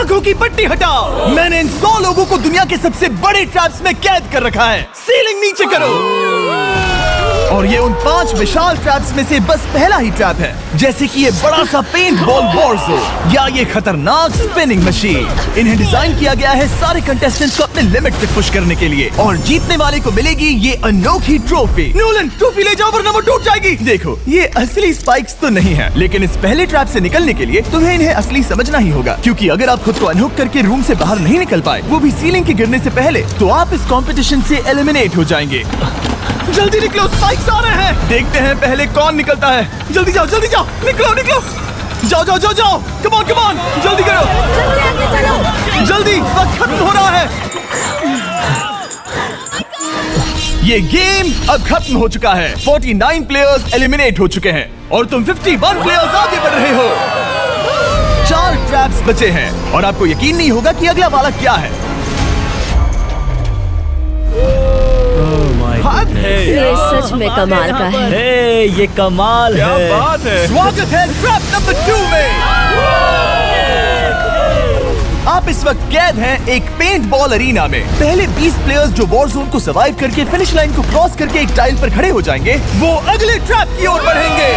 आंखों की पट्टी हटाओ। मैंने इन 100 लोगों को दुनिया के सबसे बड़े ट्रैप्स में कैद कर रखा है। सीलिंग नीचे करो। और ये उन 5 विशाल ट्रैप्स में से बस पहला ही ट्रैप है, जैसे कि ये बड़ा सा पेंट बॉल वॉरज़ो या ये खतरनाक स्पिनिंग मशीन। इन्हें डिजाइन किया गया है सारे कंटेस्टेंट्स को अपने लिमिट तक पुश करने के लिए, और जीतने वाले को मिलेगी ये अनोखी ट्रॉफी। नोलन, ट्रॉफी ले जाओ वरना वो टूट जाएगी। देखो, ये असली स्पाइक्स तो नहीं है, लेकिन इस पहले ट्रैप से निकलने के लिए तुम्हें इन्हें असली समझना ही होगा, क्योंकि अगर आप खुद को अनहुक करके रूम से बाहर नहीं निकल पाए, वो भी सीलिंग के गिरने से पहले, तो आप इस कंपटीशन से एलिमिनेट हो जाएंगे। जल्दी निकलो, स्पाइक्स आ रहे हैं। देखते हैं पहले कौन निकलता है। जल्दी जाओ, निकलो। जाओ। कम ऑन, जल्दी करो। जल्दी, वक्त खत्म हो रहा है। ये गेम अब खत्म हो चुका है। 49 प्लेयर्स एलिमिनेट हो चुके हैं और तुम 51 प्लेयर्स आगे बढ़ रहे हो। 4 ट्रैप्स बचे हैं और आपको यकीन नहीं होगा कि अगला वाला क्या है। ये सच में कमाल का है। ये कमाल क्या है। बात है। स्वागत है ट्रैप नंबर 2 में। आप इस वक्त कैद हैं एक पेंट बॉल अरीना में। पहले 20 प्लेयर्स जो वॉर जोन को सर्वाइव करके फिनिश लाइन को क्रॉस करके एक टाइल पर खड़े हो जाएंगे, वो अगले ट्रैप की ओर बढ़ेंगे।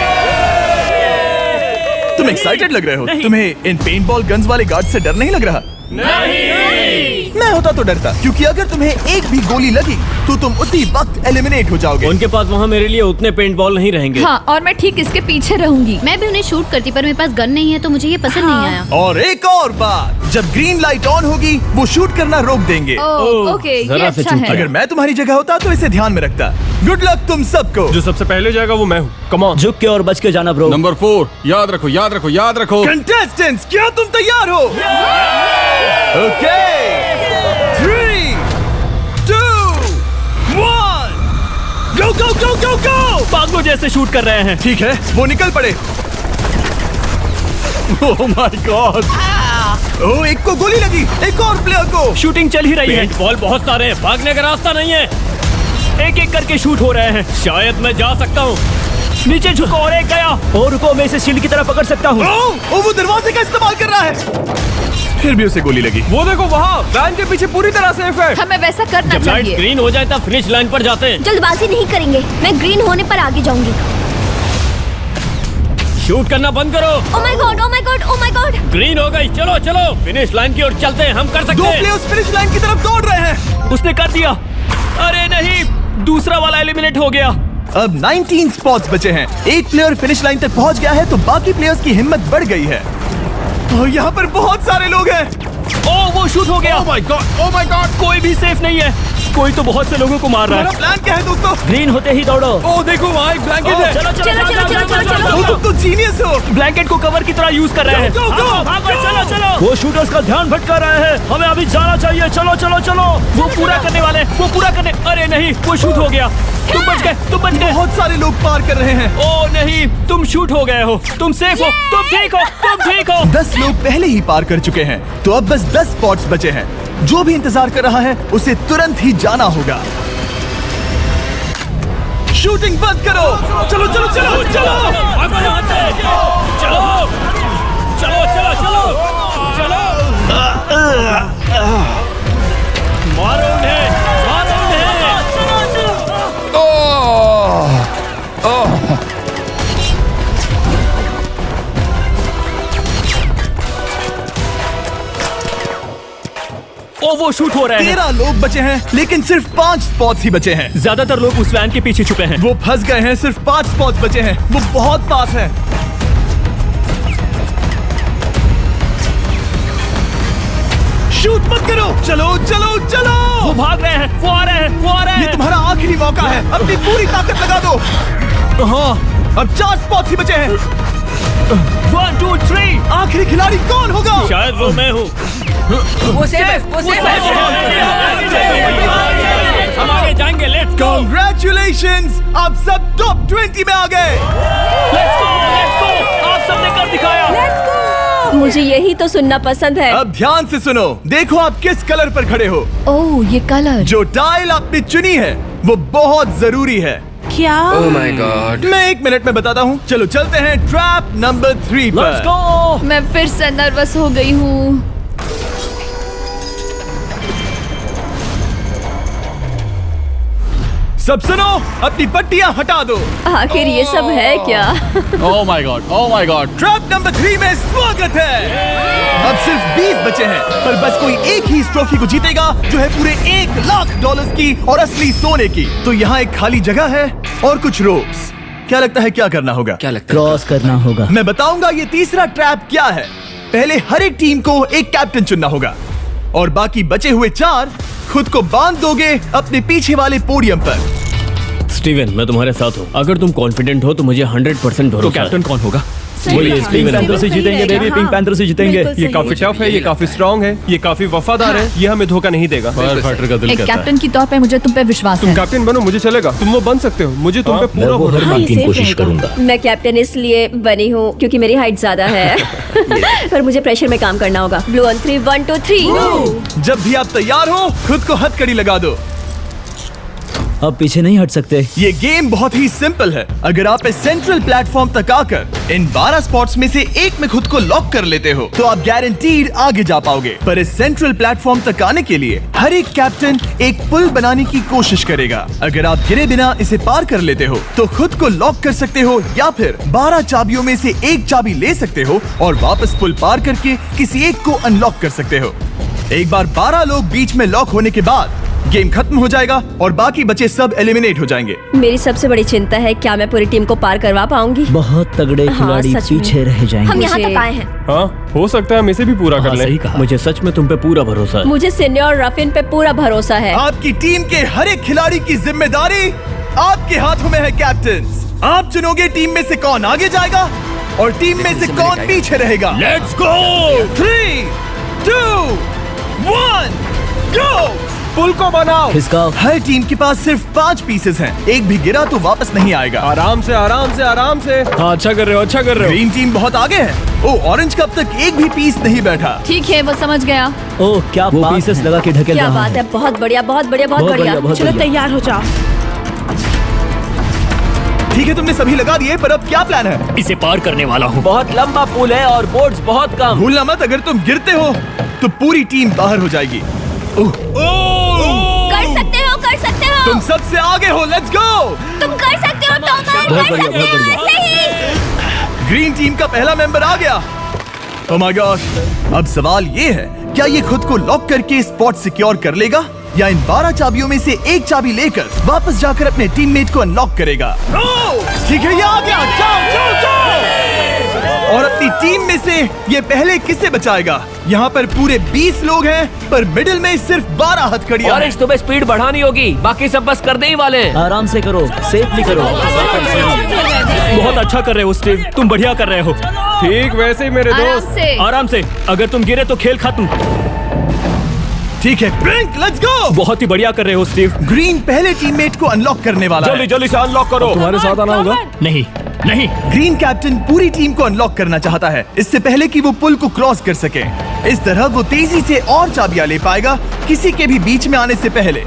तुम एक्साइटेड लग रहे हो। तुम्हें इन पेंट बॉल गन्स वाले गार्ड से डर नहीं लग रहा? नहीं। मैं होता तो डरता, क्योंकि अगर तुम्हें एक भी गोली लगी तो तुम उसी वक्त एलिमिनेट हो जाओगे। उनके पास वहाँ मेरे लिए उतने पेंट बॉल नहीं रहेंगे। हाँ, और मैं ठीक इसके पीछे रहूंगी। मैं भी उन्हें शूट करती, पर मेरे पास गन नहीं है तो मुझे ये पसंद नहीं आया। और एक और बात, जब ग्रीन लाइट ऑन होगी वो शूट करना रोक देंगे। ओके, ये अच्छा है। अगर मैं तुम्हारी जगह होता तो इसे ध्यान में रखता। गुड लक तुम सबको। जो सबसे पहले जाएगा वो मैं हूँ। Come on. झुक के और बच के जाना ब्रो। नंबर 4, याद रखो। कंटेस्टेंट्स, क्या तुम तैयार हो? Okay, 3, 2, 1, go! पागलों जैसे शूट कर रहे हैं। ठीक है, वो निकल पड़े। ओह माय गॉड। ओह, एक को गोली लगी, एक और प्लेयर को। शूटिंग चल ही रही है। पेंट बॉल बहुत सारे हैं, भागने का रास्ता नहीं है। एक करके शूट हो रहे हैं। शायद मैं जा सकता हूँ। नीचे झुको और एक गया। और रुको, मैं इसे शील्ड की तरह पकड़ सकता हूँ। वो दरवाजे का इस्तेमाल कर रहा है। फिर भी उसे गोली लगी। वो देखो वहाँ, वैन के पीछे पूरी तरह सेफ है। हमें वैसा करना जब लाइट चाहिए। ग्रीन हो जाए तब फिनिश लाइन पर जाते हैं। जल्दबाजी नहीं करेंगे, मैं ग्रीन होने पर आगे जाऊंगी। शूट करना बंद करो। ओह माय गॉड। ग्रीन हो गई। चलो फिनिश लाइन की ओर चलते हैं। हम कर सकते 2 हैं। प्लेयर्स फिनिश लाइन की तरफ दौड़ रहे हैं। उसने कर दिया। अरे नहीं, दूसरा वाला एलिमिनेट हो गया। अब 19 स्पॉट्स बचे हैं। एक प्लेयर फिनिश लाइन तक पहुंच गया है तो बाकी प्लेयर्स की हिम्मत बढ़ गई है। और यहाँ पर बहुत सारे लोग हैं। ओह, वो शूट हो गया। ओह माय गॉड। कोई भी सेफ नहीं है। कोई तो बहुत से लोगों को मार रहा हमारा है। प्लान क्या है दोस्तों? ग्रीन होते ही दौड़ो। ओह देखो वहाँ एक ब्लैंकेट है। तुम तो जीनियस हो। ब्लैंकेट को कवर की तरह यूज कर रहे हैं। चलो। वो शूटर्स का ध्यान भटका रहे हैं। हमें अभी जाना चाहिए। चलो। वो पूरा करने। अरे नहीं, वो शूट हो गया। तुम बच गए। बहुत सारे लोग पार कर रहे हैं। ओह नहीं, तुम शूट हो गए हो। तुम सेफ हो। तुम ठीक हो। 10 लोग पहले ही पार कर चुके हैं, तो अब बस 10 स्पॉट्स बचे हैं। जो भी इंतजार कर रहा है उसे तुरंत ही जाना होगा। शूटिंग बंद करो। चलो। मारो उन्हें। ओ, वो शूट हो रहे हैं। 13 लोग बचे हैं, लेकिन सिर्फ 5 स्पॉट्स ही बचे हैं। ज्यादातर लोग उस वैन के पीछे छुपे हैं। वो फंस गए हैं। सिर्फ 5 स्पॉट्स बचे हैं। वो बहुत पास है। शूट मत करो। चलो। वो भाग रहे हैं। वो आ रहे हैं। ये तुम्हारा आखिरी मौका है। अपनी पूरी ताकत लगा दो। हाँ, अब 4 स्पॉट्स ही बचे हैं। 1, 2, 3। आखिरी खिलाड़ी कौन होगा? शायद वो मैं हूँ। वो सेफ। हम आगे जाएंगे। Let's go. Congratulations! आप सब टॉप 20 में आ गए। Let's go. आप सबने कर दिखाया। मुझे यही तो सुनना पसंद है। अब ध्यान से सुनो। देखो आप किस कलर पर खड़े हो। ओह, ये कलर। जो टाइल आपने चुनी है वो बहुत जरूरी है। क्या? ओह माय गॉड। मैं 1 मिनट में बताता हूँ। चलो चलते हैं ट्रैप नंबर 3 लेट्स पर। गो। मैं फिर से नर्वस हो गई हूँ। सब सुनो, अपनी पट्टियां हटा दो। आखिर ये सब है क्या? ओह my God, oh my God. Trap number 3 में स्वागत है। अब सिर्फ 20 बचे हैं, पर बस कोई एक ही इस ट्रॉफी को जीतेगा जो है पूरे $1,00,000 की और असली सोने की। तो यहाँ एक खाली जगह है और कुछ रोप्स। क्या लगता है क्या करना होगा? क्या लगता क्रॉस करना होगा। मैं बताऊंगा ये तीसरा ट्रैप क्या है। पहले हर एक टीम को एक कैप्टन चुनना होगा और बाकी बचे हुए 4 खुद को बांध दोगे अपने पीछे वाले पोडियम पर। स्टीवन, मैं तुम्हारे साथ हूँ। अगर तुम कॉन्फिडेंट हो तो मुझे 100% भरोसा। तो कैप्टन कौन होगा? बोलिए स्टीवन। पैंथर से जीतेंगे बेबी, पिंक पैंथर से जीतेंगे। ये काफी टफ है, ये काफी स्ट्रांग है, ये काफी वफादार है, ये हमें धोखा नहीं देगा। फायर फाइटर का दिल एक कहता है। कैप्टन की तौर पे मुझे तुम पे विश्वास तुम है। कैप्टन बनो, मुझे चलेगा। तुम वो बन सकते हो, मुझे तुम पे पूरा भरोसा है। मुमकिन कोशिश करूंगा। मैं कैप्टन इसलिए बनी हूँ क्योंकि मेरी हाइट ज्यादा है। पर मुझे प्रेशर में काम करना होगा। Blue on 3, 1 2 3। जब भी आप तैयार हो खुद को हथकड़ी लगा दो। अब पीछे नहीं हट सकते। ये गेम बहुत ही सिंपल है। अगर आप इस सेंट्रल प्लेटफॉर्म तक आकर इन 12 स्पॉट्स में से एक में खुद को लॉक कर लेते हो तो आप गारंटीड आगे जा पाओगे। पर इस सेंट्रल प्लेटफॉर्म तक आने के लिए हर एक कैप्टन एक पुल बनाने की कोशिश करेगा। अगर आप गिरे बिना इसे पार कर लेते हो तो खुद को लॉक कर सकते हो या फिर 12 चाबियों में से एक चाबी ले सकते हो और वापस पुल पार करके किसी एक को अनलॉक कर सकते हो। एक बार 12 लोग बीच में लॉक होने के बाद गेम खत्म हो जाएगा और बाकी बचे सब एलिमिनेट हो जाएंगे। मेरी सबसे बड़ी चिंता है क्या मैं पूरी टीम को पार करवा पाऊंगी? बहुत तगड़े खिलाड़ी सच में। पीछे रह जाएंगे। हम यहाँ तक आए हैं। हाँ, हो सकता है हम इसे भी पूरा कर हाँ, लें। सही कहा। मुझे सच में तुम पे पूरा भरोसा है। मुझे सीनियर रफिन पे पूरा भरोसा है। आपकी टीम के हर एक खिलाड़ी की जिम्मेदारी आपके हाथों में है कैप्टन। आप चुनोगे टीम में से कौन आगे जाएगा और टीम में से कौन पीछे रहेगा। Let's go. 3 2 1 गो। पुल को बनाओ। इसका हर टीम के पास सिर्फ 5 पीसेस हैं। एक भी गिरा तो वापस नहीं आएगा। आराम से, आराम से, आराम से। हाँ, अच्छा कर रहे हो, अच्छा कर रहे ग्रीन टीम बहुत आगे है। ओ, ऑरेंज का अब तक एक भी पीस नहीं बैठा। ठीक है, वो समझ गया। हो। ओह क्या वो पीसेस लगा के ढकेल क्या रहा बात है, बहुत बढ़िया, बहुत बढ़िया, बहुत बहुत बढ़िया। बढ़िया, बहुत चलो बढ़िया। तैयार हो जाओ। ठीक है, तुमने सभी लगा दिए, पर अब क्या प्लान है? इसे पार करने वाला हूँ। बहुत लंबा पुल है और बोर्ड्स बहुत कम। भूलना मत, अगर तुम गिरते हो तो पूरी टीम बाहर हो जाएगी। कर सकते हो, कर सकते हो। तुम सबसे आगे हो, लेट्स गो। तुम कर सकते हो, टॉमर, बहुत कर बढ़िया, सकते बहुत हो, बढ़िया। ऐसे ही। ग्रीन टीम का पहला मेंबर आ गया। ओह माय गॉड। अब सवाल ये है, क्या ये खुद को लॉक करके स्पॉट सिक्योर कर लेगा या इन 12 चाबियों में से एक चाबी लेकर वापस जाकर अपने टीममेट को अनलॉक करेगा? ठीक है, ये आ गया। जाओ जाओ जाओ। और अपनी टीम में से ये पहले किसे बचाएगा? यहाँ पर पूरे 20 लोग हैं, पर मिडिल में सिर्फ 12 हथकड़ियां हैं। ऑरेंज, तुम्हें स्पीड बढ़ानी होगी, बाकी सब बस करने ही वाले हैं। आराम से करो, सेफली करो। बहुत अच्छा कर रहे हो स्टीव, तुम बढ़िया कर रहे हो। ठीक वैसे ही मेरे आराम दोस्त। से। आराम से, अगर तुम गिरे तो खेल खत्म। ठीक है, ब्रिंक, लेट्स गो। बहुत ही बढ़िया कर रहे हो स्टीव। ग्रीन पहले टीममेट को अनलॉक करने वाला जल्दी है। जल्दी से अनलॉक करो। तुम्हारे साथ आना होगा। नहीं नहीं, ग्रीन कैप्टन पूरी टीम को अनलॉक करना चाहता है, इससे पहले कि वो पुल को क्रॉस कर सके। इस तरह वो तेजी से और चाबियां ले पाएगा, किसी के भी बीच में आने से पहले।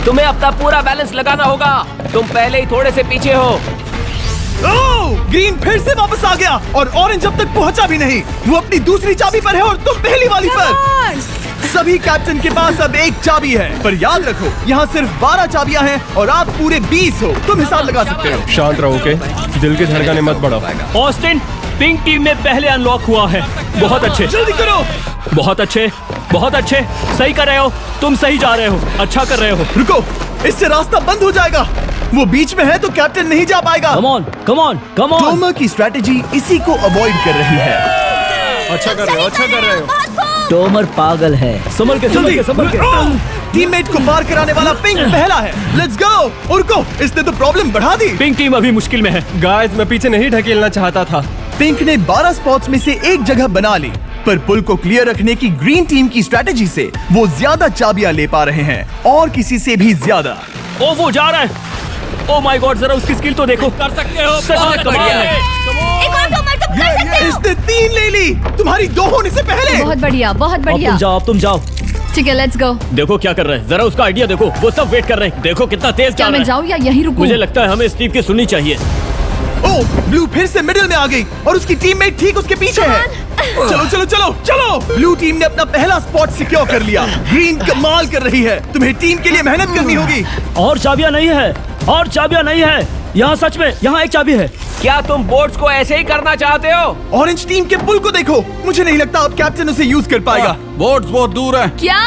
तुम्हें अपना पूरा बैलेंस लगाना होगा, तुम पहले ही थोड़े से पीछे हो। ओह! ग्रीन फिर से वापस आ गया और ऑरेंज अब तक पहुंचा भी नहीं। वो अपनी दूसरी चाबी पर है और तुम पहली वाली पर। सभी कैप्टन के पास अब एक चाबी है, पर याद रखो यहाँ सिर्फ 12 चाबियां हैं और आप पूरे 20 हो। तुम हिसाब लगा सकते हो। शांत रहो, ओके? दिल की धड़कनें मत बढ़ाओ। ऑस्टिन पिंक टीम में पहले अनलॉक हुआ है। बहुत अच्छे, जल्दी करो। बहुत अच्छे, बहुत अच्छे। सही कर रहे हो, तुम सही जा रहे हो, अच्छा कर रहे हो। रुको, इससे रास्ता बंद हो जाएगा। वो बीच में है तो कैप्टन नहीं जा पाएगा। Come on, come on, come on. Tomer की स्ट्रेटेजी इसी को अवॉइड कर रही है। अच्छा कर रहे हो, अच्छा कर रहे हो। टोमर पागल है। संभल के, संभल के, संभल के। टीममेट को पार कराने वाला पिंक पहला है। Let's go. रुको, इसने तो प्रॉब्लम बढ़ा दी। पिंक टीम अभी मुश्किल में है। गाइस, मैं पीछे नहीं ढकेलना चाहता था। पिंक ने 12 स्पॉट्स में से एक जगह बना ली, पर पुल को क्लियर रखने की ग्रीन टीम की स्ट्रेटेजी से वो ज्यादा चाबियां ले पा रहे हैं और किसी से भी ज्यादा। ओ वो जा रहा है। ओ माय गॉड, जरा उसकी स्किल तो देखो। कर सकते हो, सच में कमाल है। एक और टॉमर, तुम कर सकते हो। इसने 3 ले ली, तुम्हारी 2 होने से पहले। बहुत बढ़िया, बहुत अब बढ़िया। तुम जाओ, अब तुम जाओ। ठीक है, लेट्स गो। देखो क्या कर रहे हैं, जरा उसका आइडिया देखो। वो सब वेट कर रहे हैं, देखो कितना तेज क्या जा रहा मैं है। जाऊँ या यहीं रुकूं? मुझे लगता है हमें स्टीव की सुननी चाहिए। ओ, ब्लू फिर से मिडिल में आ गई और उसकी टीममेट ठीक उसके पीछे है। चलो चलो चलो चलो। ब्लू टीम ने अपना पहला स्पॉट सिक्योर कर लिया। ग्रीन कमाल कर रही है, तुम्हें टीम के लिए मेहनत करनी होगी। और चाबियां नहीं है, और चाबियां नहीं है यहाँ। सच में यहाँ एक चाबी है। क्या तुम बोट्स को ऐसे ही करना चाहते हो? ऑरेंज टीम के पुल को देखो। मुझे नहीं लगता अब कैप्टन उसे यूज कर पाएगा। बोट्स बहुत दूर है। क्या?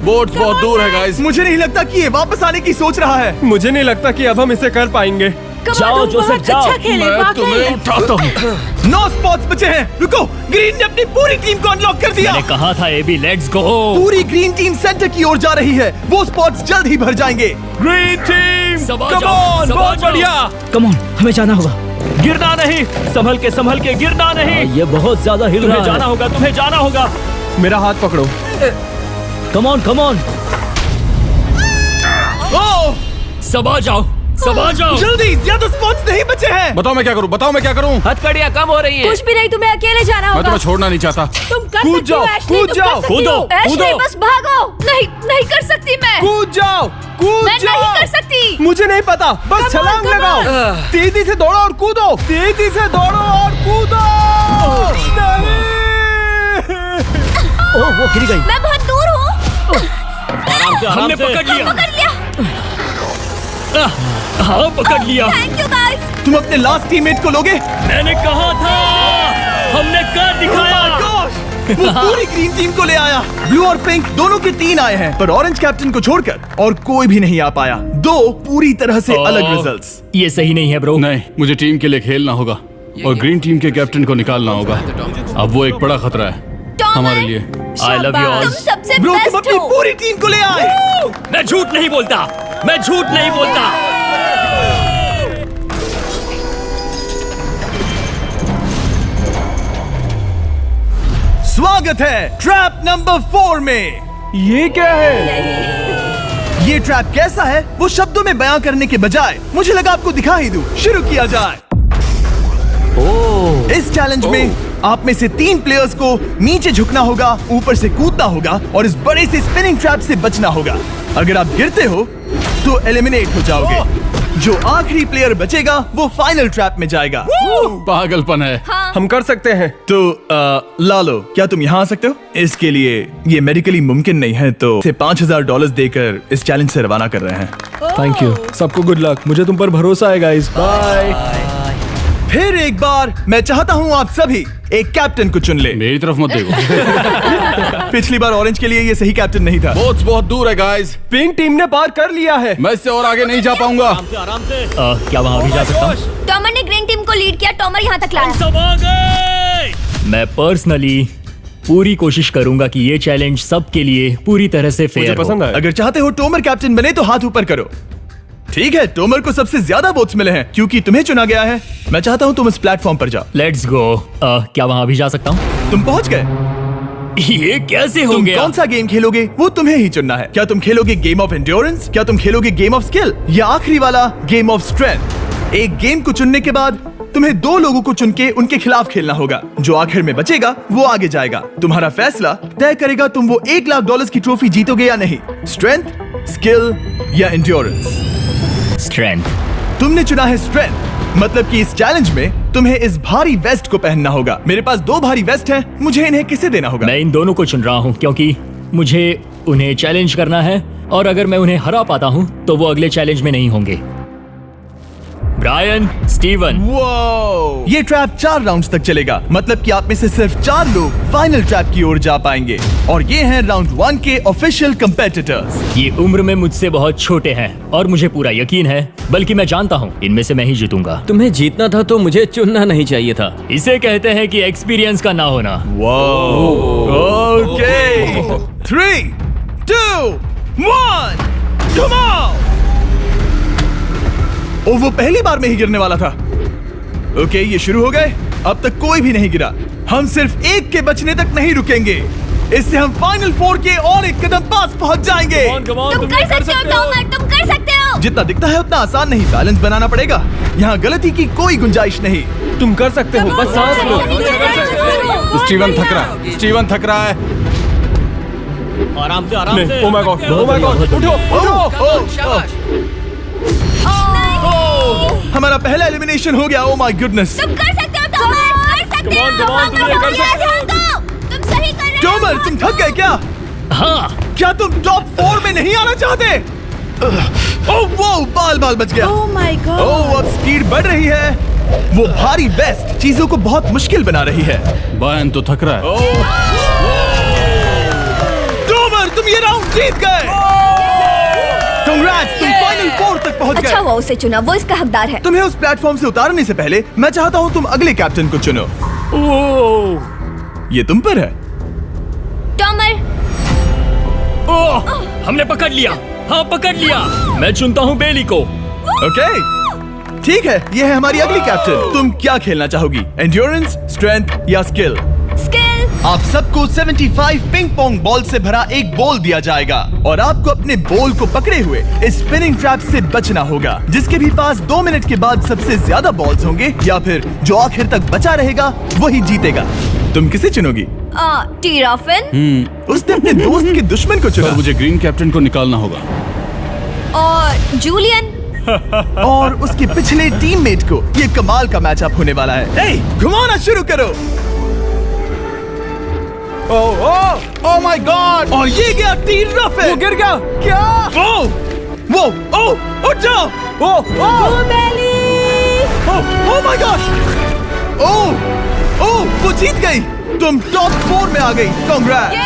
बोट्स बहुत दूर है गाइस। मुझे नहीं लगता कि ये वापस आने की सोच रहा है। मुझे नहीं लगता कि अब हम इसे कर पाएंगे। जाओ जोसेफ जाओ। मैं तुम्हें उठाता हूँ। 9 स्पॉट्स बचे हैं। रुको, ग्रीन ने अपनी पूरी टीम को अनलॉक कर दिया। मैंने कहा था एबी लेट्स गो। पूरी ग्रीन टीम सेंटर की ओर जा रही है। वो स्पॉट्स जल्द ही भर जाएंगे। ग्रीन टीम सबा कम जाओ, ऑन, सबा बहुत जाओ। बढ़िया। कम ऑन, हमें जाना होगा। गिरना नहीं, संभल के गिरना नहीं। ये बहुत ज्यादा हिल रहा है। जाना होगा, तुम्हें जाना होगा। मेरा हाथ पकड़ो। कम ऑन। ओह, सबा जाओ। जल्दी, ज्यादा स्पॉट्स नहीं बचे हैं। बताओ मैं क्या करूँ। हथकड़ियाँ कम हो रही हैं। कुछ भी नहीं, तुम्हें अकेले जाना मैं होगा। तुम्हें छोड़ना नहीं चाहता। तुम कर कूद सकती हो, जाओ, एशली, कूद तुम जाओ, कर सकती कूदो, हो। एशली, बस भागो। नहीं कर सकती मैं। कूद जाओ। मैं नहीं कर सकती। मुझे नहीं पता, बस छलांग लगाओ। तेजी से दौड़ो और कूदो। तेजी से दौड़ो और कूदो। नहीं। ओह, वो गिर गई। मैं बहुत दूर हूँ। हमने पकड़ लिया। हाँ, पकड़ लिया। Thank you guys. तुम अपने लास्ट टीममेट को लोगे? मैंने कहा था, हमने कर दिखाया। Oh my gosh! वो पूरी ग्रीन टीम को ले आया। ब्लू और पिंक दोनों के 3 आए हैं, पर ऑरेंज कैप्टन को छोड़कर और कोई भी नहीं आ पाया। 2 पूरी तरह से अलग रिजल्ट्स। ये सही नहीं है ब्रो। नहीं, मुझे टीम के लिए खेलना होगा और ग्रीन टीम के कैप्टन को निकालना होगा। अब वो एक बड़ा खतरा है हमारे लिए। I love you all. तुम सबसे ब्रो, तुम बेस्ट अपनी हो। पूरी टीम को ले आए। मैं झूठ नहीं बोलता। स्वागत है ट्रैप नंबर 4 में। ये क्या है? ये ट्रैप कैसा है वो शब्दों में बयां करने के बजाय मुझे लगा आपको दिखा ही दूं। शुरू किया जाए। इस चैलेंज में आप में से 3 प्लेयर्स को नीचे झुकना होगा, ऊपर से कूदना होगा और इस बड़े से स्पिनिंग ट्रैप से बचना होगा। अगर आप गिरते हो तो एलिमिनेट हो जाओगे। जो आखिरी प्लेयर बचेगा वो फाइनल ट्रैप में जाएगा। पागलपन है। हम कर सकते हैं। तो लालो, क्या तुम यहाँ आ सकते हो? इसके लिए ये मेडिकली मुमकिन नहीं है, तो इसे $5000 देकर इस चैलेंज से रवाना कर रहे हैं। Thank you. सबको गुड लक। मुझे तुम पर भरोसा है गाइस। बाय। फिर एक बार मैं चाहता हूँ आप सभी एक कैप्टन को चुन ले। मेरी तरफ मत देखो। पिछली बार ऑरेंज के लिए ये सही कैप्टन नहीं था। बोट्स बहुत दूर है गाइस। पिंक टीम ने पार कर लिया है। मैं इससे और आगे नहीं जा पाऊंगा। आराम से। क्या वहाँ भी जा सकता हूँ? टॉमर ने ग्रीन टीम को लीड किया। टॉमर यहाँ तक लाया। सब आ गए। मैं पर्सनली पूरी कोशिश करूंगा कि ये चैलेंज सबके लिए पूरी तरह से मुझे फेयर पसंद हो। आया। अगर चाहते हो टोमर कैप्टन बने तो हाथ ऊपर करो। ठीक है, टोमर को सबसे ज्यादा वोट्स मिले हैं क्योंकि तुम्हें चुना गया है। मैं चाहता हूँ तुम इस प्लेटफॉर्म पर जाओ। Let's go. क्या वहाँ भी जा सकता हूँ? तुम पहुँच गए। ये कैसे हो तुम गया? कौन सा गेम खेलोगे वो तुम्हें ही चुनना है। क्या तुम खेलोगे गेम ऑफ एंड्योरेंस, क्या तुम खेलोगे गेम ऑफ स्किल, या आखिरी वाला गेम ऑफ स्ट्रेंथ? एक गेम को चुनने के बाद तुम्हें 2 लोगों को चुन के उनके खिलाफ खेलना होगा। जो आखिर में बचेगा वो आगे जाएगा। तुम्हारा फैसला तय करेगा तुम वो $1,00,000 की ट्रॉफी जीतोगे या नहीं। स्ट्रेंथ, स्किल या एंड्योरेंस। स्ट्रेंथ। तुमने चुना है स्ट्रेंथ, मतलब कि इस चैलेंज में तुम्हें इस भारी वेस्ट को पहनना होगा। मेरे पास 2 भारी वेस्ट हैं, मुझे इन्हें किसे देना होगा? मैं इन दोनों को चुन रहा हूँ क्योंकि मुझे उन्हें चैलेंज करना है और अगर मैं उन्हें हरा पाता हूँ तो वो अगले चैलेंज में नहीं होंगे। Brian, Steven. वो ये ट्रैप 4 राउंड्स तक चलेगा, मतलब कि आप में से सिर्फ 4 लोग फाइनल ट्रैप की ओर जा पाएंगे और ये हैं राउंड 1 के ऑफिशियल कंपेटिटर्स। ये उम्र में मुझसे बहुत छोटे हैं और मुझे पूरा यकीन है, बल्कि मैं जानता हूँ इनमें से मैं ही जीतूंगा। तुम्हें जीतना था तो मुझे चुनना नहीं चाहिए था। इसे कहते हैं कि एक्सपीरियंस का ना होना। Okay, 3, 2, 1, come on. ओ, वो पहली बार में ही गिरने वाला था। ओके, ये शुरू हो गए। अब तक कोई भी नहीं गिरा। हम सिर्फ एक के बचने तक नहीं रुकेंगे। इससे हम फाइनल 4 के और एक कदम पास पहुंच जाएंगे। तुम कर सकते हो टॉमर, तुम कर सकते हो। जितना दिखता है उतना आसान नहीं, बैलेंस बनाना पड़ेगा। यहाँ गलती की कोई गुंजाइश नहीं। तुम कर सकते हो, बस सांस लो। स्टीवन थक रहा है। स्टीवन थक रहा है। आराम से, आराम से। Oh my God, oh my God, उठो, उठो। हमारा पहला एलिमिनेशन हो गया। Oh my goodness. तुम कर सकते हो टॉमर, कर सकते हो। तुम सही कर रहे हो। टॉमर, तुम थक गए क्या? हाँ। क्या तुम टॉप 4 में नहीं आना चाहते? ओह वो बाल बच गया। ओह माय गॉड। ओह अब स्पीड बढ़ रही है। वो भारी वेस्ट चीजों को बहुत मुश्किल बना रही है। बायन तो थक रहा है। डोमर तुम ये राउंड जीत गए। Congrats, तुम फाइनल 4 तक पहुंच अच्छा गए। हुआ उसे चुना, वो इसका हकदार है। तुम्हें उस प्लेटफॉर्म से उतारने से पहले मैं चाहता हूँ तुम अगले कैप्टन को चुनो। ये तुम पर है। टॉमर। ओह, हमने पकड़ लिया। हाँ पकड़ लिया। मैं चुनता हूँ बेली को। ओके ठीक है, ये है हमारी अगली कैप्टन। तुम क्या खेलना चाहोगी, एंड्योरेंस, स्ट्रेंथ या स्किल? स्किल। आप सबको 75 पिंग पोंग बॉल से भरा एक बॉल दिया जाएगा और आपको अपने बॉल को पकड़े हुए इस स्पिनिंग ट्रैप से बचना होगा। जिसके भी पास 2 मिनट के बाद सबसे ज्यादा बॉल्स होंगे या फिर जो आखिर तक बचा रहेगा वही जीतेगा। तुम किसे चुनोगी? टीराफिन। उसने अपने दोस्त के दुश्मन को चुना। पर मुझे ग्रीन कैप्टन को निकालना होगा। और जूलियन। और उसके पिछले टीममेट को। ये कमाल का मैचअप होने वाला है। घुमाना शुरू करो। ओह माय गॉड। और ये गया टीराफिन। वो गिर गया। क्या? वो उठ जाओ। ओह माय गॉड। ओह वो जीत गई। तुम टॉप 4 में आ गई। कांग्रेट्स।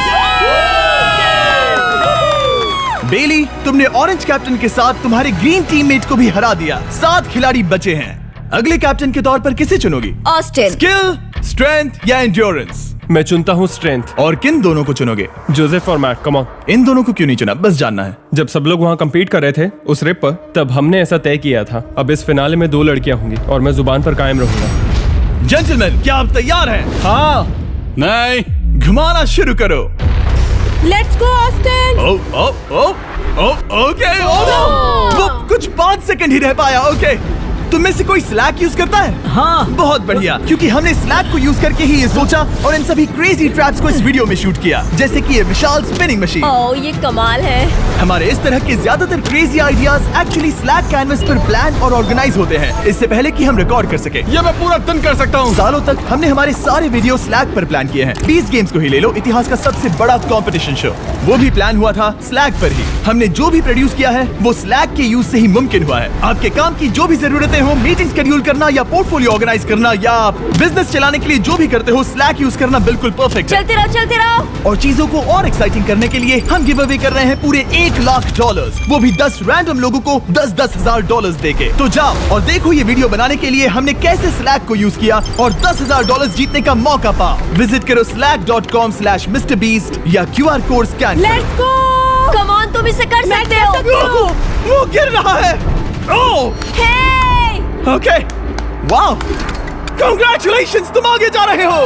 बेली तुमने ऑरेंज कैप्टन के साथ तुम्हारे ग्रीन टीममेट को भी हरा दिया। 7 खिलाड़ी बचे हैं। अगले कैप्टन के तौर पर किसे चुनोगी? ऑस्टिन। स्किल, स्ट्रेंथ या एंड्योरेंस? मैं चुनता हूँ स्ट्रेंथ। और किन दोनों को चुनोगे? जोसेफ और मैट, कम ऑन। इन दोनों को क्यों नहीं चुना, बस जानना है। जब सब लोग वहाँ कम्पीट कर रहे थे उस रिप पर, तब हमने ऐसा तय किया था। अब इस फिनाले में 2 लड़कियां होंगी और मैं जुबान पर कायम रहूंगा। जेंटलमैन क्या आप तैयार हैं? हाँ। नहीं। घुमाना शुरू करो। Let's go Austin. ओके। वो कुछ 5 सेकंड ही रह पाया। ओके तुम में से कोई स्लैक यूज करता है? हाँ। बहुत बढ़िया, क्योंकि हमने स्लैक को यूज करके ही ये सोचा और इन सभी क्रेजी ट्रैप्स को इस वीडियो में शूट किया, जैसे कि ये विशाल स्पिनिंग मशीन। ओह ये कमाल है। हमारे इस तरह के ज्यादातर crazy ideas actually slack canvas पर प्लान और ऑर्गेनाइज होते हैं इससे पहले कि हम रिकॉर्ड कर सके। ये मैं पूरा दिन कर सकता हूँ। सालों तक हमने हमारे सारे वीडियो स्लैक पर प्लान किए हैं। 20 गेम्स को ही ले लो, इतिहास का सबसे बड़ा कंपटीशन शो, वो भी प्लान हुआ था स्लैक पर ही। हमने जो भी प्रोड्यूस किया है वो स्लैक के यूज से ही मुमकिन हुआ है। आपके काम की जो भी जरूरतें हो, मीटिंग शेड्यूल करना या पोर्टफोलियो ऑर्गेनाइज करना या आप बिजनेस चलाने के लिए जो भी करते हो, स्लैक यूज करना बिल्कुल परफेक्ट है। चलते रहो। और चीजों को और एक्साइटिंग करने के लिए हम गिव अवे कर रहे हैं पूरे $1,00,000, वो भी 10 रैंडम लोगों को $10,000 देके। तो जाओ और देखो ये वीडियो बनाने के लिए हमने कैसे स्लैक को यूज किया और $10,000 जीतने का मौका पाओ। विजिट करो slack.com/MrBeast या QR code scan. Let's go. Come on, तुम इसे कर सकते हो। वो गिर रहा है। हे ओके वाओ, कांग्रेचुलेशंस, तुम आगे जा रहे हो।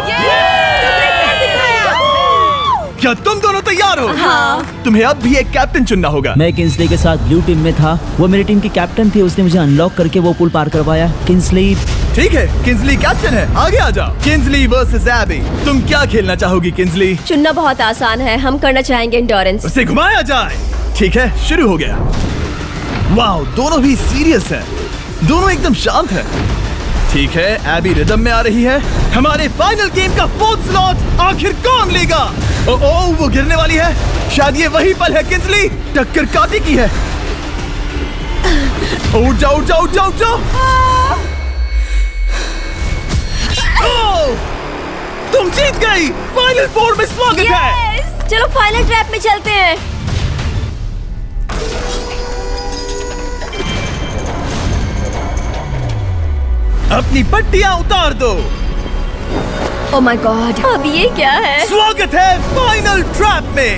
क्या तुम दोनों तैयार हो? हाँ। तुम्हें अब भी एक कैप्टन चुनना होगा। मैं किंसली के साथ ब्लू टीम में था। वो मेरी टीम की कैप्टन थी। उसने मुझे अनलॉक करके वो पुल पार करवाया। किंसली। ठीक है, किंसली कैप्टन है, आगे आ जाओ। किंसली वर्सेस एबी, तुम क्या खेलना चाहोगी किंसली? चुनना बहुत आसान है, हम करना चाहेंगे एंड्योरेंस। उसे घुमाया जाए। ठीक है, शुरू हो गया। वाओ, दोनों भी सीरियस हैं, दोनों एकदम शांत हैं। ठीक है, एबी रिदम में आ रही है। हमारे फाइनल गेम का 4th स्लॉट आखिर कौन लेगा? ओह वो गिरने वाली है। शायद ये वही पल है किंसली, टक्कर काटी की है। उठ जाओ, उठ जाओ, उठ जाओ, उठ जाओ। ओह, तुम जीत गई। फाइनल 4 में स्वागत है। चलो फाइनल ट्रैप में चलते हैं। अपनी पट्टियां उतार दो। ओह माय गॉड, अब ये क्या है? स्वागत है फाइनल ट्रैप में।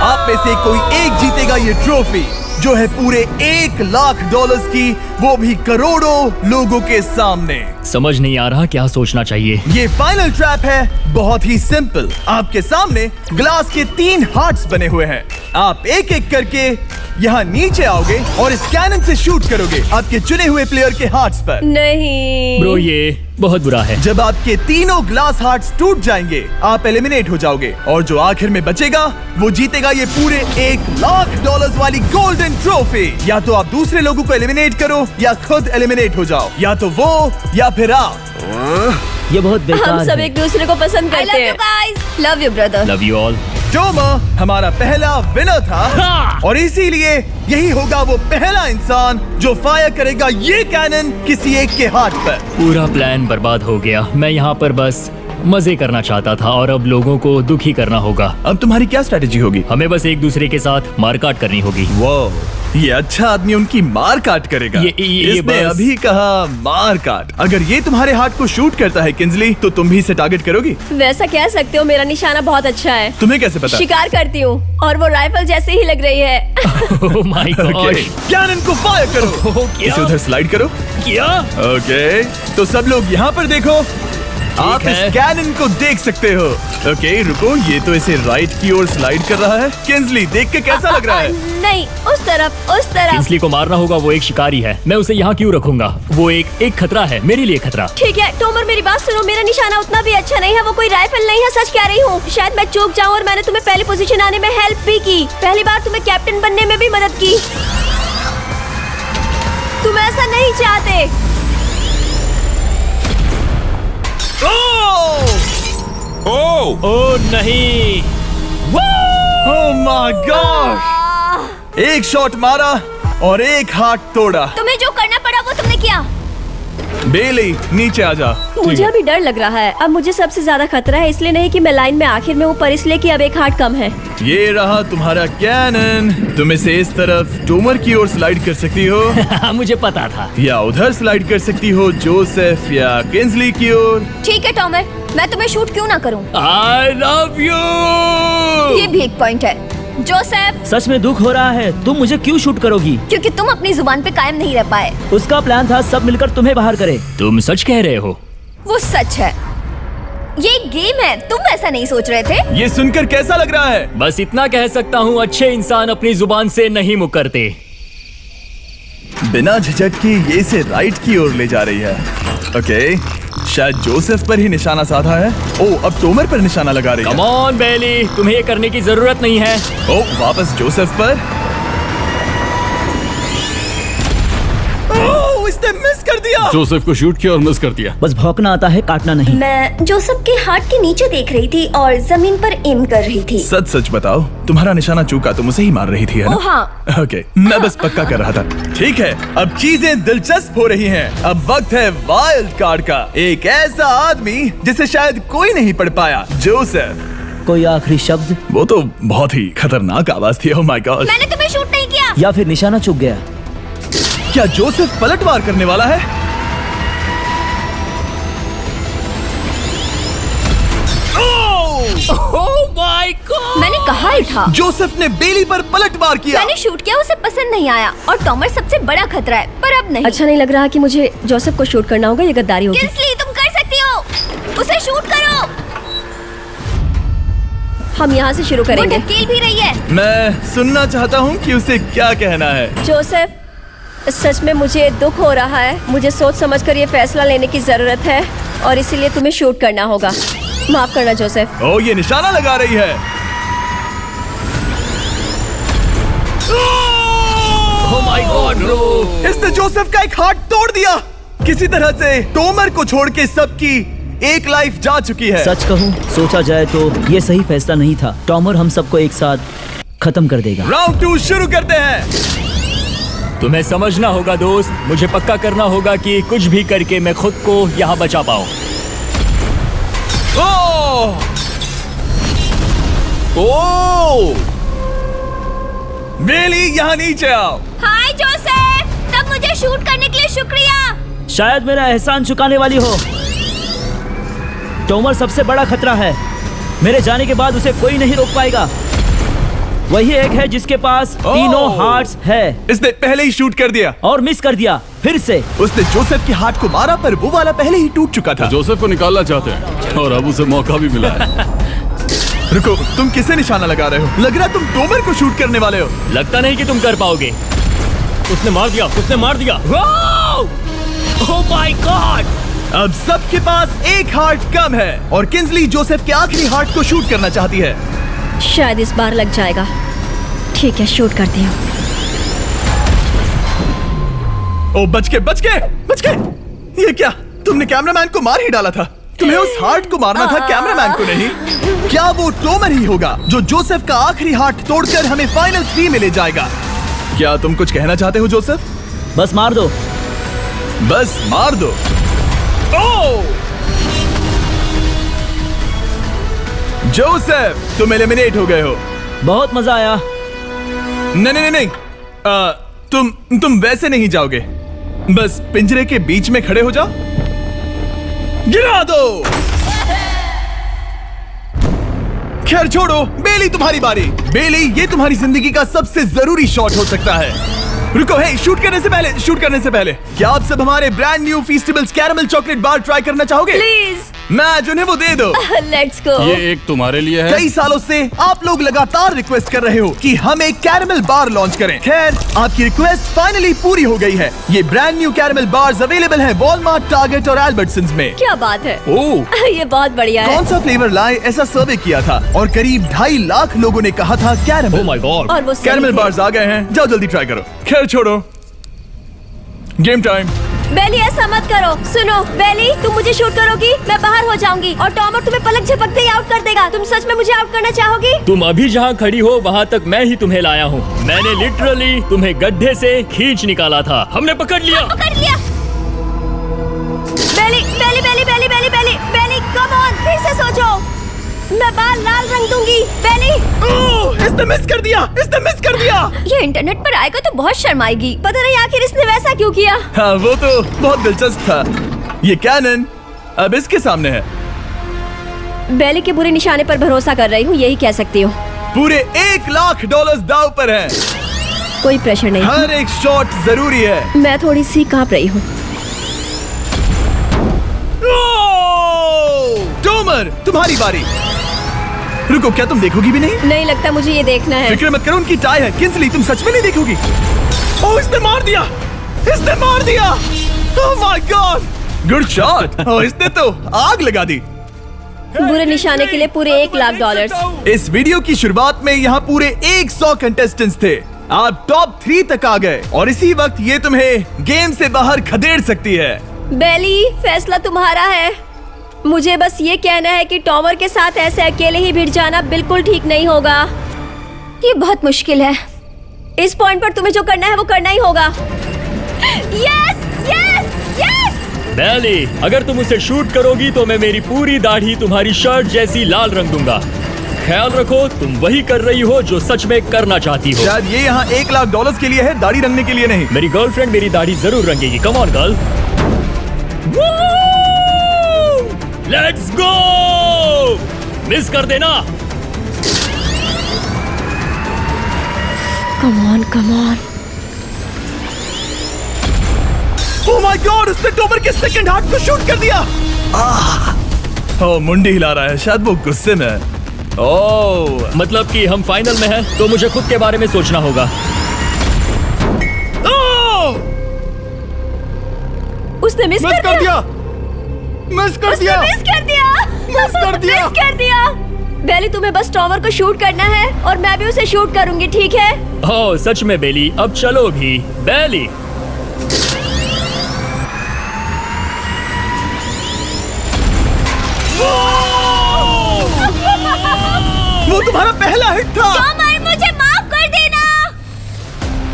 आप में से कोई एक जीतेगा ये ट्रॉफी, जो है पूरे $1,00,000 की, वो भी करोड़ों लोगों के सामने। समझ नहीं आ रहा क्या सोचना चाहिए। ये फाइनल ट्रैप है बहुत ही सिंपल। आपके सामने ग्लास के 3 हार्ट्स बने हुए हैं। आप एक एक करके यहाँ नीचे आओगे और इस कैनन से शूट करोगे आपके चुने हुए प्लेयर के हार्ट्स पर। नहीं ब्रो, ये बहुत बुरा है। जब आपके तीनों ग्लास हार्ट्स टूट जाएंगे, आप एलिमिनेट हो जाओगे और जो आखिर में बचेगा वो जीतेगा ये पूरे $1,00,000 वाली गोल्डन ट्रॉफी। या तो आप दूसरे लोगों को एलिमिनेट करो या खुद एलिमिनेट हो जाओ, या तो वो या फिर आप। ये बहुत बेकार हम सब है। एक दूसरे को पसंद करते हैं। Love you brother. Love you all. Tomer हमारा पहला विनर था हाँ। और इसीलिए यही होगा वो पहला इंसान जो फायर करेगा ये कैनन किसी एक के हाथ पर। पूरा प्लान बर्बाद हो गया। मैं यहाँ पर बस मजे करना चाहता था और अब लोगों को दुखी करना होगा। अब तुम्हारी क्या स्ट्रेटेजी होगी? हमें बस एक दूसरे के साथ मारकाट करनी होगी। वो ये अच्छा आदमी उनकी मार काट करेगा। ये इसने बस- अभी कहा मार काट। अगर ये तुम्हारे हार्ट को शूट करता है किंजली, तो तुम भी इसे टारगेट करोगी? वैसा कह सकते हो, मेरा निशाना बहुत अच्छा है। तुम्हें कैसे पता? शिकार करती हूँ और वो राइफल जैसे ही लग रही है। ओह माय गॉड। कैनन को फायर करो। क्या? इसे उधर स्लाइड करो। क्या? ओके, तो सब लोग यहाँ पर देखो। आप इस है। कैनन को देख सकते हो। ओके, रुको, ये तो इसे राइट की ओर स्लाइड कर रहा है। किंजली, देख के कैसा लग रहा है? नहीं, उस तरफ, उस तरफ। किंसली को मारना होगा, वो एक शिकारी है। मैं उसे यहाँ क्यों रखूंगा? वो एक खतरा है, मेरे लिए खतरा। ठीक है टोमर, मेरी बात सुनो। मेरा निशाना उतना भी अच्छा नहीं है, वो कोई राइफल नहीं है, सच कह रही हूँ। शायद मैं चूक जाऊँ और मैंने तुम्हें पहली पोजीशन आने में हेल्प भी की। पहली बार तुम्हें कैप्टन बनने में भी मदद की। तुम ऐसा नहीं चाहते। ओह नहीं। ओह माय गॉड! एक शॉट मारा और एक हाथ तोड़ा। तुम्हें जो करना पड़ा वो तुमने किया। बेली, नीचे आ जा। मुझे अभी डर लग रहा है। अब मुझे सबसे ज्यादा खतरा है, इसलिए नहीं कि मैं लाइन में आखिर में हूँ, पर इसलिए कि अब एक हार्ट कम है। ये रहा तुम्हारा कैनन। तुम इसे इस तरफ टोमर की ओर स्लाइड कर सकती हो मुझे पता था। या उधर स्लाइड कर सकती हो जोसेफ या किंजली की ओर। ठीक है टोमर, मैं तुम्हें शूट क्यों ना करूँ? I love you. ये भी एक पॉइंट है। जोसेफ, सच में दुख हो रहा है। तुम मुझे क्यों शूट करोगी? क्योंकि तुम अपनी जुबान पे कायम नहीं रह पाए। उसका प्लान था सब मिलकर तुम्हें बाहर करे। तुम सच कह रहे हो? वो सच है। ये एक गेम है, तुम ऐसा नहीं सोच रहे थे? ये सुनकर कैसा लग रहा है? बस इतना कह सकता हूँ, अच्छे इंसान अपनी जुबान से नहीं मुकरते। बिना झिझक की ये इसे राइट की ओर ले जा रही है। ओके, शायद जोसेफ पर ही निशाना साधा है। ओह, अब टोमर पर निशाना लगा रही है। कम ऑन बेली, तुम्हें ये करने की जरूरत नहीं है। ओह, वापस जोसेफ पर। ओह, इसने मिस कर दिया। जोसेफ को शूट किया और मिस कर दिया। बस भौंकना आता है, काटना नहीं। मैं जोसेफ के हार्ट के नीचे देख रही थी और जमीन पर एम कर रही थी। सच सच बताओ, तुम्हारा निशाना चूका, तुम उसे ही मार रही थी, है ना? ओह हाँ। ओके, मैं बस पक्का कर रहा था। ठीक है, अब चीजें दिलचस्प हो रही हैं। अब वक्त है वाइल्ड कार्ड का। एक ऐसा आदमी जिसे शायद कोई नहीं पढ़ पाया, जोसेफ। कोई आखिरी शब्द? वो तो बहुत ही खतरनाक आवाज थी। ओह माय गॉड! मैंने तुम्हें शूट नहीं किया। या फिर निशाना चूक गया? क्या जोसेफ पलटवार करने वाला है? ओह माय गॉड! मैंने कहा ही था। जोसेफ ने बेली पर पलटवार किया। मैंने शूट किया, उसे पसंद नहीं आया और टॉमर सबसे बड़ा खतरा है, पर अब नहीं। अच्छा नहीं लग रहा कि मुझे जोसेफ को शूट करना होगा, ये गद्दारी होगी। किंसली, तुम कर सकती हो, उसे शूट करो। हम यहाँ से शुरू करेंगे। वो ढकेल भी रही है। मैं सुनना चाहता हूँ कि उसे क्या कहना है। जोसेफ, सच में मुझे दुख हो रहा है। मुझे सोच समझकर ये फैसला लेने की जरूरत है और इसीलिए तुम्हें शूट करना होगा। माफ करना जोसेफ। ओह, ये निशाना लगा रही है। ओह माय गॉड ब्रो! इसने जोसेफ का एक हाथ तोड़ दिया। किसी तरह से टोमर को छोड़ के सबकी एक लाइफ जा चुकी है। सच कहूँ, सोचा जाए तो ये सही फैसला नहीं था। टॉमर हम सबको एक साथ खत्म कर देगा। राउंड 2 शुरू करते हैं। तुम्हें समझना होगा दोस्त, मुझे पक्का करना होगा कि कुछ भी करके मैं खुद को यहाँ बचा पाऊँ। ओह! ओह! बेली, यहाँ नीचे आओ। हाय जोसेफ, तब मुझे शूट करने के लिए शुक्रिया। शायद मेरा एहसान चुकाने वाली हो। टॉमर सबसे बड़ा खतरा है। मेरे जाने के बाद उसे कोई नहीं रोक पाएगा। वही एक है जिसके पास तीनों हार्ट्स है। इसने पहले ही शूट कर दिया और मिस कर दिया फिर से। उसने जोसेफ के हाथ को मारा, पर वो वाला पहले ही टूट चुका था। जोसेफ को निकालना चाहते हैं और अब उसे मौका भी मिला है। रुको, तुम किसे निशाना लगा रहे हो? लग रहा तुम टोमर को शूट करने वाले हो। लगता नहीं कि तुम कर पाओगे। उसने मार दिया, उसने मार दिया। Oh my God! अब सबके पास एक हार्ट कम है और किंजली जोसेफ के आखिरी हार्ट को शूट करना चाहती है। शायद इस बार लग जाएगा। ठीक है, शूट करती हूँ। ओ, बच के! ये क्या? तुमने कैमरामैन को मार ही डाला था। तुम्हें उस हार्ट को मारना था, कैमरामैन को नहीं। क्या वो टोमर ही होगा जो जोसेफ का आखिरी हार्ट तोड़कर हमें फाइनल 3 में ले जाएगा? क्या तुम कुछ कहना चाहते हो जोसेफ? बस मार दो। बस मार दो। ओह! जोसेफ, तुम एलिमिनेट हो गए हो। बहुत मजा आया। नहीं नहीं नहीं, तुम वैसे नहीं जाओगे। बस पिंजरे के बीच में खड़े हो जाओ। गिरा दो। खैर छोड़ो, बेली तुम्हारी बारी। बेली, ये तुम्हारी जिंदगी का सबसे जरूरी शॉट हो सकता है। रुको, हे, शूट करने से पहले क्या आप सब हमारे brand new Feastables caramel chocolate bar try करना चाहोगे? प्लीज। मैं उन्हें वो दे दो। Let's go. ये एक तुम्हारे लिए है। कई सालों से आप लोग लगातार रिक्वेस्ट कर रहे हो कि हम एक कैरेमल बार लॉन्च करें। खैर, आपकी रिक्वेस्ट फाइनली पूरी हो गई है। ये brand new caramel bars available है वॉलमार्ट, टारगेट और अल्बर्टसन्स में। क्या बात है। ओह, ये बहुत बढ़िया है। कौन सा फ्लेवर लाए, ऐसा सर्वे किया था और करीब 2.5 लाख लोगों ने कहा था कैरेमल। Oh my God. और वो सही कैरेमल थे। बार्स आ गए हैं, जाओ जल्दी ट्राई करो। खैर छोड़ो, गेम टाइम। बेली, ऐसा मत करो। सुनो बेली, तुम मुझे शूट करोगी, मैं बाहर हो जाऊंगी और टॉमर तुम्हें पलक झपकते ही आउट कर देगा। तुम सच में मुझे आउट करना चाहोगी? तुम अभी जहाँ खड़ी हो वहाँ तक मैं ही तुम्हें लाया हूँ। मैंने लिटरली तुम्हें गड्ढे से खींच निकाला था। हमने पकड़ लिया। पकड़ लिया। बेली बेली बेली बेली बेली बेली बेली, कम ऑन, फिर से सोचो। मैं बाल लाल रंग दूंगी। बेली, ओह, इसने मिस कर दिया। ये इंटरनेट पर आएगा तो बहुत शर्माएगी। पता नहीं आखिर इसने वैसा क्यों किया। हाँ, वो तो बहुत दिलचस्प था। ये कैनन अब इसके सामने है। बेली के बुरे निशाने पर भरोसा कर रही हूँ, यही कह सकती हूँ। पूरे $1 लाख दाव पर है। कोई प्रेशर नहीं। हर एक शॉट जरूरी है। मैं थोड़ी सी कांप रही हूँ। टोमर, तुम्हारी बारी। रुको, क्या तुम देखोगी भी नहीं? नहीं लगता मुझे ये देखना है। फिक्र मत करो, उनकी टाई है। किंसली, तुम सच में नहीं देखोगी? ओह, इसने मार दिया। Oh my God, good shot. Oh, इसने तो आग लगा दी। बुरे निशाने के लिए पूरे $1 लाख। इस वीडियो की शुरुआत में यहाँ पूरे 100 कंटेस्टेंट्स थे। आप टॉप 3 तक आ गए और इसी वक्त ये तुम्हें गेम से बाहर खदेड़ सकती है। बेली, फैसला तुम्हारा है। मुझे बस ये कहना है कि टॉमर के साथ ऐसे अकेले ही भिड़ जाना बिल्कुल ठीक नहीं होगा। ये बहुत मुश्किल है। इस पॉइंट पर तुम्हें जो करना है वो करना ही होगा। Yes yes yes. बेली, अगर तुम उसे शूट करोगी तो मैं मेरी पूरी दाढ़ी तुम्हारी शर्ट जैसी लाल रंग दूंगा। ख्याल रखो, तुम वही कर रही हो जो सच में करना चाहती हो। शायद ये यहाँ $1 लाख के लिए है, दाढ़ी रंगने के लिए नहीं। मेरी गर्लफ्रेंड मेरी दाढ़ी जरूर रंगेगी। Come on girl, let's go. Miss कर देना। Come on come on. Oh my God, उसने टोमर के सेकंड हार्ट को शूट कर दिया। ओह, मुंडी हिला रहा है, शायद वो गुस्से में है। ओह, मतलब कि हम फाइनल में हैं, तो मुझे खुद के बारे में सोचना होगा। उसने मिस कर दिया। मिस कर दिया। बेली, तुम्हें बस टॉमर को शूट करना है और मैं भी उसे शूट करूंगी, ठीक है? ओह सच में बेली, अब चलो भी। बेली, वो तुम्हारा पहला हिट था। टॉमर, मुझे माफ कर देना।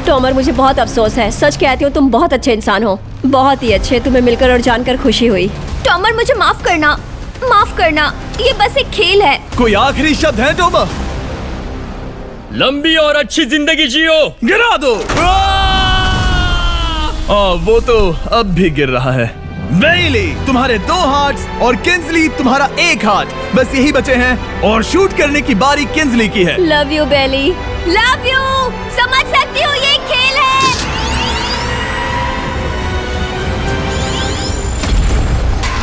टॉमर, मुझे बहुत अफसोस है। सच कहती हूँ, तुम बहुत अच्छे इंसान हो, बहुत ही अच्छे। तुम्हें मिलकर और जानकर खुशी हुई। टॉमर, मुझे माफ करना, माफ करना। ये बस एक खेल है। कोई आखिरी शब्द है टोमर? लंबी और अच्छी जिंदगी जियो। गिरा दो। वो तो अब भी गिर रहा है। बेली, तुम्हारे 2 हार्ट्स और किंसली तुम्हारा 1 हार्ट बस यही बचे हैं और शूट करने की बारी किंसली की है। Love you Bailey, love you. समझ सकती हूँ, ये एक खेल है।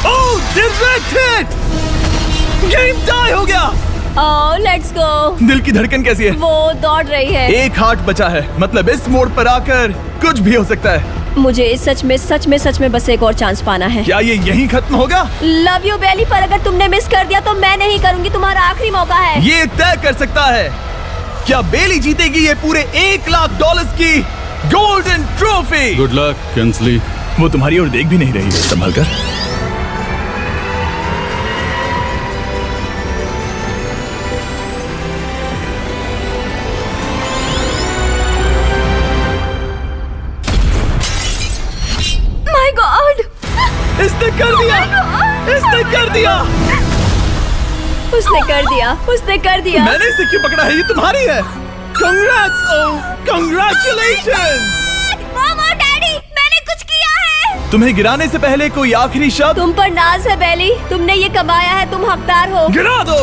Oh, direct hit. Game tie हो गया। Oh, let's go. दिल की धड़कन कैसी है? वो दौड़ रही है। 1 हार्ट बचा है, मतलब इस मोड़ पर आकर कुछ भी हो सकता है। मुझे सच में बस एक और चांस पाना है। क्या ये यहीं खत्म होगा? लव यू बेली, पर अगर तुमने मिस कर दिया तो मैं नहीं करूंगी। तुम्हारा आखिरी मौका है। ये तय कर सकता है क्या बेली जीतेगी ये पूरे $1 लाख की golden trophy. Good luck Kinsley. वो तुम्हारी ओर देख भी नहीं रही, संभल कर। कर दिया, इसने कर दिया। उसने कर दिया, उसने कर दिया। मैंने इसे क्यों पकड़ा है? ये तुम्हारी है। Congrats! Oh, congratulations! मामा, डैडी, मैंने कुछ किया है। तुम्हें गिराने से पहले कोई आखिरी शब्द? तुम पर नाज है बेली, तुमने ये कमाया है, तुम हकदार हो। गिरा दो।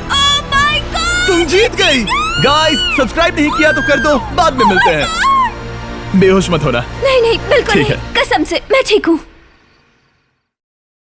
Oh my God! तुम जीत गई। गाइस, सब्सक्राइब नहीं किया तो कर दो, बाद में मिलते हैं। बेहोश मत होना। नहीं नहीं, बिल्कुल ठीक नहीं, कसम से मैं ठीक हूँ।